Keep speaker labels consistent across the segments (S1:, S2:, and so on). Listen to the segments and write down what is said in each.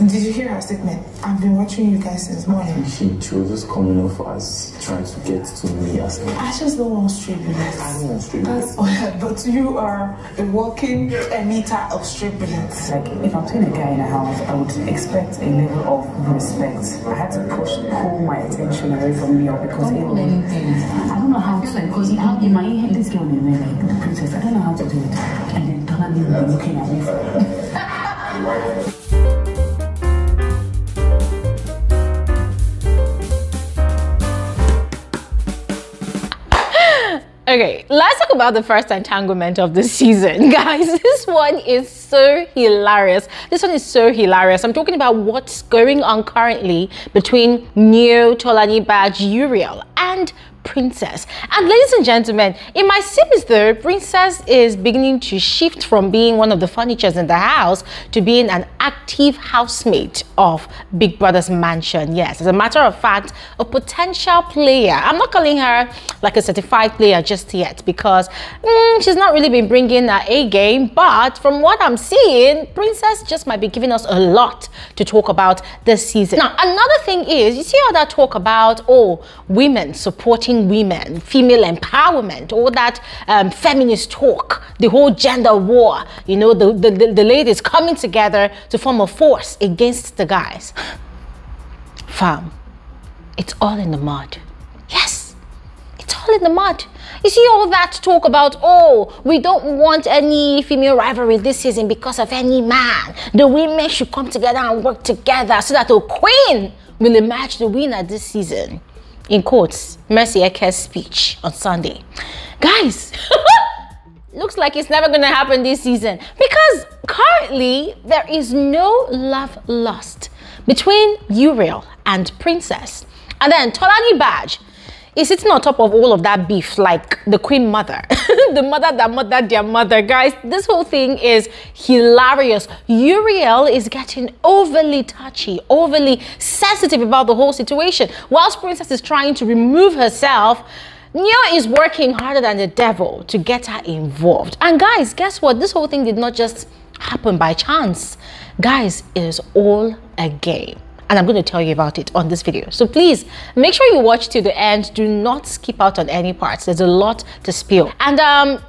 S1: Did you hear her statement? I've been watching you guys since morning.
S2: She was just coming off as trying to get to me as well.
S1: I just don't want straight bullets.
S2: I don't want straight
S1: bullets. But you are a walking emitter of straight bullets.
S3: Like, if I'm seeing a guy in a house, I would expect a level of respect. I had to pull my attention away from me because I don't know how to, like, because in my head, this girl named like the princess, I don't know how to do it. And then Donald will be looking at me.
S4: Okay, let's talk about the first entanglement of the season. Guys, this one is so hilarious. I'm talking about what's going on currently between Neo, TOLANIBAJ, URIEL, and Princess. And ladies and gentlemen, it might seem as though Princess is beginning to shift from being one of the furnitures in the house to being an active housemate of Big Brother's mansion. Yes, as a matter of fact, a potential player. I'm not calling her like a certified player just yet because she's not really been bringing her A game, but from what I'm seeing, Princess just might be giving us a lot to talk about this season. Now, another thing is, you see all that talk about, oh, women supporting women, female empowerment, all that feminist talk, the whole gender war, you know, the ladies coming together to form a force against the guys. Fam, it's all in the mud. Yes, it's all in the mud. You see all that talk about, oh, we don't want any female rivalry this season because of any man. The women should come together and work together so that the queen will emerge the winner this season. In quotes, Mercy Eke's speech on Sunday. Guys, looks like it's never going to happen this season because currently there is no love lost between URIEL and Princess. And then TOLANIBAJ is sitting on top of all of that beef like the queen mother. The mother that mothered their mother. Guys, this whole thing is hilarious. URIEL is getting overly touchy, overly sensitive about the whole situation. Whilst Princess is trying to remove herself, Neo is working harder than the devil to get her involved. And guys, guess what? This whole thing did not just happen by chance. Guys, it is all a game. And I'm going to tell you about it on this video. So please make sure you watch to the end. Do not skip out on any parts. There's a lot to spill. And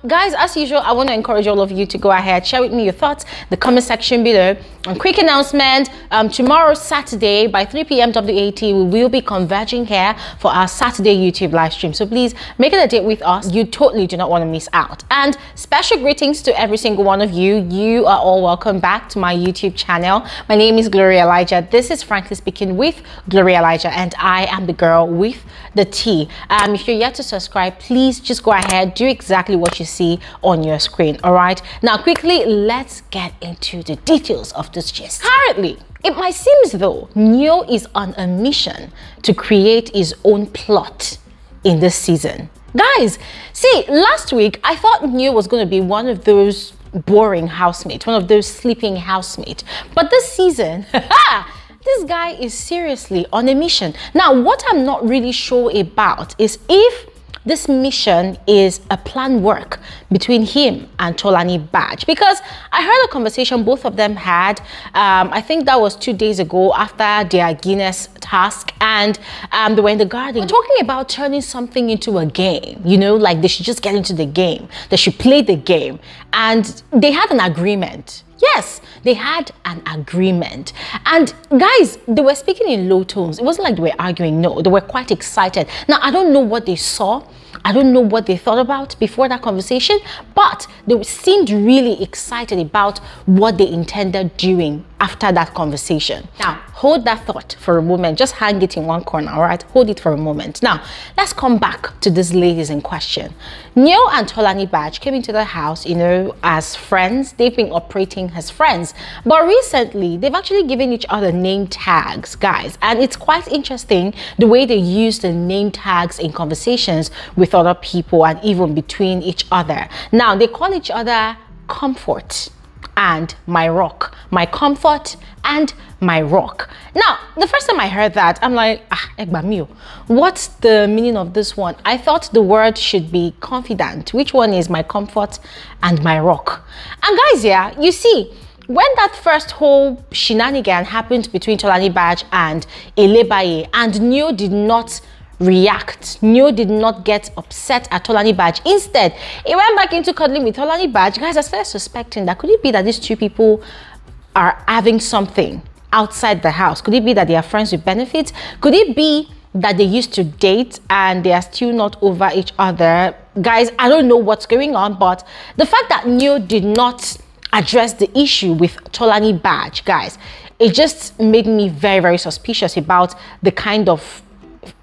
S4: guys, as usual, I want to encourage all of you to go ahead, share with me your thoughts in the comment section below. And quick announcement, tomorrow Saturday by 3 p.m. WAT, we will be converging here for our Saturday YouTube live stream. So please make it a date with us. You totally do not want to miss out. And special greetings to every single one of you. You are all welcome back to my YouTube channel. My name is Bbnaija. This is Frankly Speaking with Bbnaija, and I am the girl with the T. If you're yet to subscribe, please just go ahead, do exactly what you see on your screen. All right, now quickly, let's get into the details of this gist. Currently, it might seem as though Neo is on a mission to create his own plot in this season. Guys, see, last week I thought Neo was going to be one of those boring housemates, one of those sleeping housemates, but this season this guy is seriously on a mission. Now, what I'm not really sure about is if this mission is a planned work between him and TOLANIBAJ, because I heard a conversation both of them had, I think that was 2 days ago after their Guinness task, and they were in the garden talking about turning something into a game, you know, like they should just get into the game, they should play the game, and they had an agreement. Yes, they had an agreement. And guys, they were speaking in low tones. It wasn't like they were arguing. No, they were quite excited. Now, I don't know what they saw. I don't know what they thought about before that conversation, but they seemed really excited about what they intended doing after that conversation. Now, hold that thought for a moment. Just hang it in one corner, all right? Hold it for a moment. Now, let's come back to these ladies in question. Neo and TOLANIBAJ came into the house, you know, as friends. They've been operating as friends. But recently, they've actually given each other name tags, guys. And it's quite interesting the way they use the name tags in conversations with other people and even between each other. Now, they call each other Comfort and My Rock. My Comfort and My Rock. Now, the first time I heard that, I'm like, Egbamio, what's the meaning of this one? I thought the word should be confidant. Which one is My Comfort and My Rock? And guys, yeah, you see, when that first whole shenanigan happened between TOLANIBAJ and Bbnaija, and Neo did not react, Neo did not get upset at TOLANIBAJ. Instead, he went back into cuddling with TOLANIBAJ. Guys, I started suspecting that could it be that these two people are having something outside the house? Could it be that they are friends with benefits? Could it be that they used to date and they are still not over each other? Guys, I don't know what's going on, but the fact that Neo did not address the issue with TOLANIBAJ, guys, it just made me very, very suspicious about the kind of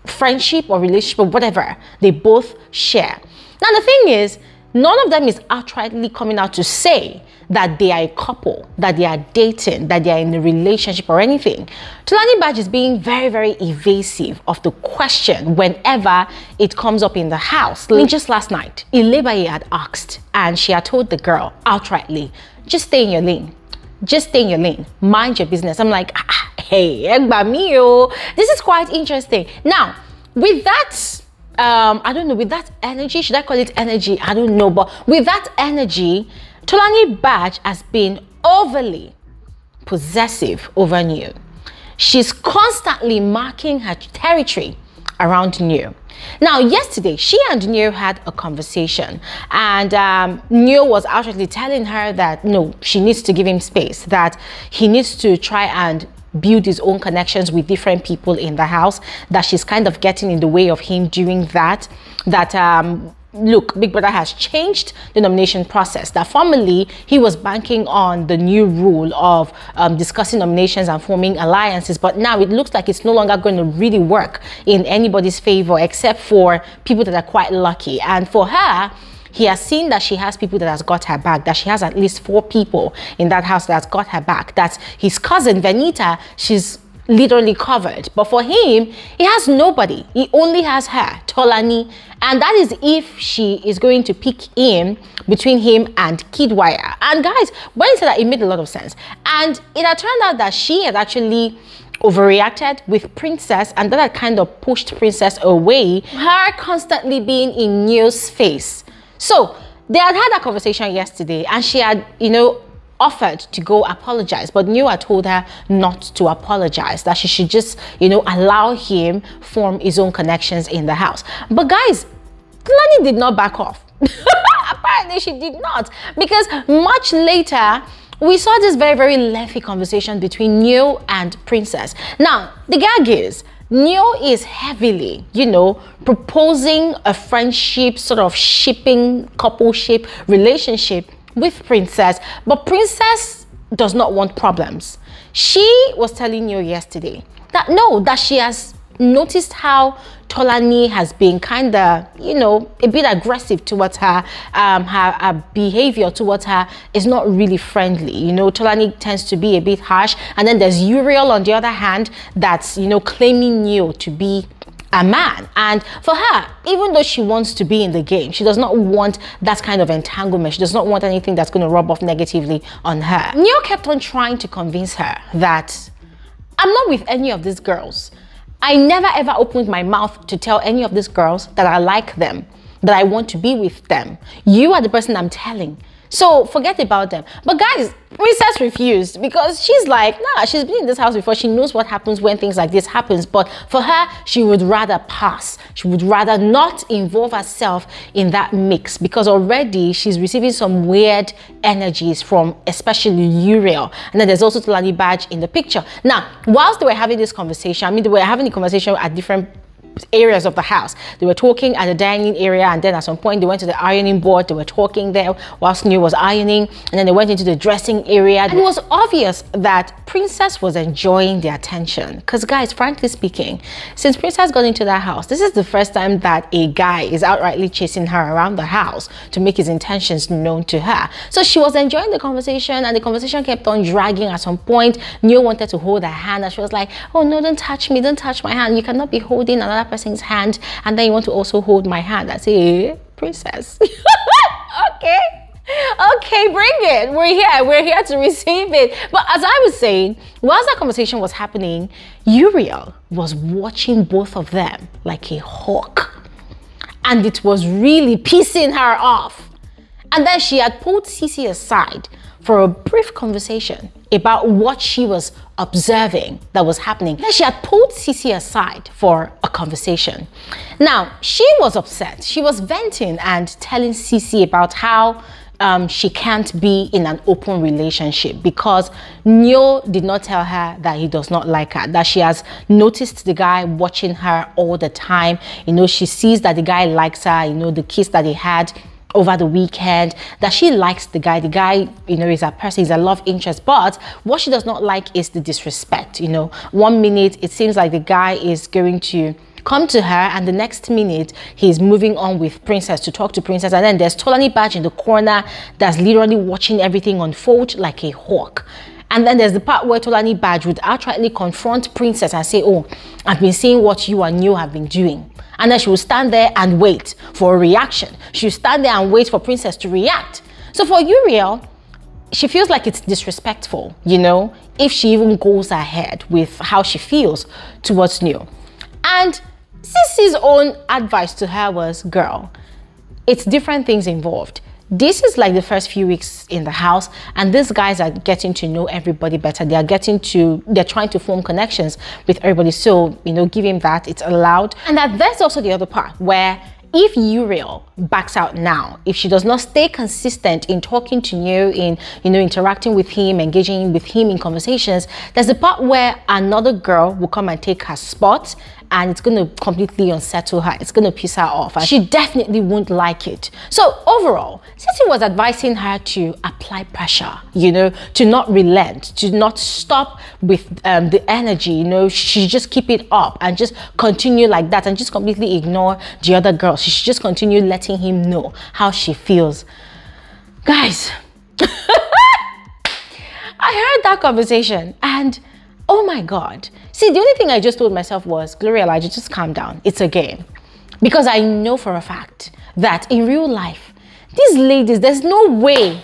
S4: friendship or relationship or whatever they both share. Now, the thing is, none of them is outrightly coming out to say that they are a couple, that they are dating, that they are in a relationship or anything. TOLANIBAJ is being very, very evasive of the question whenever it comes up in the house. Just last night, Bbnaija had asked, and she had told the girl outrightly, just stay in your lane. Just stay in your lane. Mind your business. I'm like, hey, this is quite interesting. Now, with that, I don't know, with that energy, should I call it energy? I don't know, but with that energy, TOLANIBAJ has been overly possessive over Neo. She's constantly marking her territory around Neo. Now, yesterday, she and Neo had a conversation, and Neo was actually telling her that, no, she needs to give him space, that he needs to try and build his own connections with different people in the house, that she's kind of getting in the way of him doing that, look, Big Brother has changed the nomination process, that formerly he was banking on the new rule of discussing nominations and forming alliances, but now it looks like it's no longer going to really work in anybody's favor except for people that are quite lucky. And for her, he has seen that she has people that has got her back, that she has at least 4 people in that house that has got her back, that his cousin Venita, she's literally covered. But for him, he has nobody. He only has her, Tolani, and that is if she is going to pick him between him and Kidwire. And guys, when he said that, it made a lot of sense. And it had turned out that she had actually overreacted with Princess, and that had kind of pushed Princess away, her constantly being in Neo's face. So they had that conversation yesterday, and she had, offered to go apologize, but Neo had told her not to apologize, that she should just, allow him form his own connections in the house. But guys, Tolani did not back off. Apparently she did not, because much later we saw this very, very lengthy conversation between Neo and Princess. Now, the gag is, Neo is heavily, proposing a friendship, sort of shipping, coupleship relationship with Princess, but Princess does not want problems. She was telling you yesterday that no, that she has noticed how Tolani has been kind of, a bit aggressive towards her. Her behavior towards her is not really friendly. Tolani tends to be a bit harsh, and then there's Uriel on the other hand that's, claiming Neo to be a man. And for her, even though she wants to be in the game, she does not want that kind of entanglement. She does not want anything that's going to rub off negatively on her. Neo kept on trying to convince her that I'm not with any of these girls. I never ever opened my mouth to tell any of these girls that I like them, that I want to be with them. You are the person I'm telling. So forget about them. But guys, Princess refused, because she's like, nah, she's been in this house before. She knows what happens when things like this happens. But for her, she would rather pass. She would rather not involve herself in that mix, because already she's receiving some weird energies from especially Uriel. And then there's also TOLANIBAJ in the picture. Now, whilst they were having this conversation, they were having the conversation at different areas of the house. They were talking at the dining area, and then at some point they went to the ironing board. They were talking there whilst Neo was ironing, and then they went into the dressing area. And it was obvious that Princess was enjoying the attention, because guys, frankly speaking, since Princess got into that house, this is the first time that a guy is outrightly chasing her around the house to make his intentions known to her. So she was enjoying the conversation, and the conversation kept on dragging. At some point, Neo wanted to hold her hand, and she was like, oh no, don't touch me, don't touch my hand. You cannot be holding another person's hand and then you want to also hold my hand. I say, Princess. Okay, bring it. We're here to receive it. But as I was saying, whilst that conversation was happening, Uriel was watching both of them like a hawk, and it was really pissing her off. And then she had pulled CEECEE aside for a brief conversation about what she was observing that was happening. Then she had pulled CEECEE aside for a conversation. Now, she was upset. She was venting and telling CEECEE about how she can't be in an open relationship because Nyo did not tell her that he does not like her, that she has noticed the guy watching her all the time. You know, she sees that the guy likes her, you know, the kiss that they had over the weekend, that she likes the guy. The guy, you know, is a person, is a love interest, but what she does not like is the disrespect. You know, one minute it seems like the guy is going to come to her, and the next minute he's moving on with Princess to talk to Princess, and then there's TOLANIBAJ in the corner that's literally watching everything unfold like a hawk. And then there's the part where TOLANIBAJ would outrightly confront Princess and say, oh, I've been seeing what you and Nyo have been doing. And then she will stand there and wait for a reaction. She will stand there and wait for Princess to react. So for URIEL, she feels like it's disrespectful, you know, if she even goes ahead with how she feels towards Nyo. And CEECEE's own advice to her was, girl, it's different things involved. This is like the first few weeks in the house, and these guys are getting to know everybody better. They're trying to form connections with everybody. So, you know, give him that, it's allowed. And that's also the other part where if URIEL backs out now, if she does not stay consistent in talking to Nyo, in, you know, interacting with him, engaging with him in conversations, there's a part where another girl will come and take her spot, and it's going to completely unsettle her. It's going to piss her off, and she definitely won't like it. So overall, CEECEE was advising her to apply pressure, you know, to not relent, to not stop with the energy, you know, she just keep it up and just continue like that and just completely ignore the other girls. She should just continue letting him know how she feels. Guys, I heard that conversation and oh my God. See, the only thing I just told myself was, Gloria Elijah, just calm down. It's a game. Because I know for a fact that in real life, these ladies, there's no way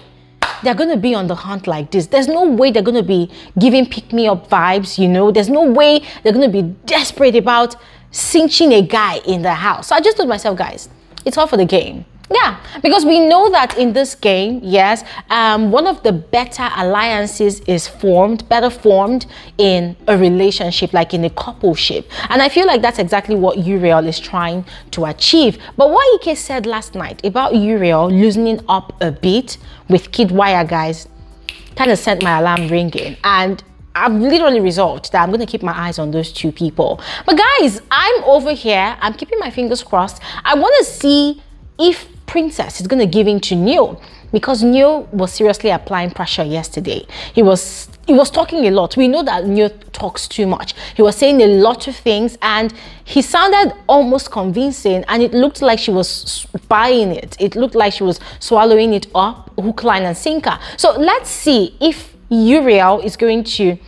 S4: they're going to be on the hunt like this. There's no way they're going to be giving pick-me-up vibes, you know. There's no way they're going to be desperate about cinching a guy in the house. So I just told myself, guys, it's all for the game. Yeah, because we know that in this game, yes, one of the better alliances is better formed in a relationship, like in a coupleship. And I feel like that's exactly what URIEL is trying to achieve. But what EK said last night about URIEL loosening up a bit with Kid Wire, guys, kind of sent my alarm ringing. And I've literally resolved that I'm going to keep my eyes on those two people. But guys, I'm over here. I'm keeping my fingers crossed. I want to see if Princess is going to give in to Nyo, because Nyo was seriously applying pressure yesterday. He was talking a lot. We know that Nyo talks too much. He was saying a lot of things and he sounded almost convincing, and it looked like she was buying it. It looked like she was swallowing it up, hook, line and sinker. So let's see if URIEL is going to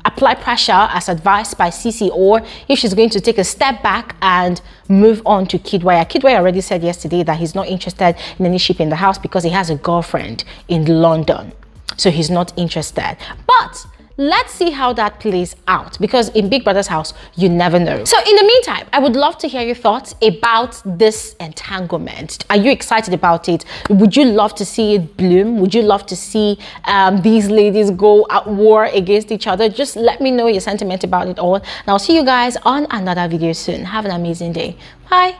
S4: apply pressure as advised by CEECEE, or if she's going to take a step back and move on to Kid Wire. Kid Wire already said yesterday that he's not interested in any ship in the house because he has a girlfriend in London. So he's not interested. But let's see how that plays out, because in Big Brother's house, you never know. So in the meantime, I would love to hear your thoughts about this entanglement. Are you excited about it? Would you love to see it bloom? Would you love to see these ladies go at war against each other? Just let me know your sentiment about it all. And I'll see you guys on another video soon. Have an amazing day. Bye.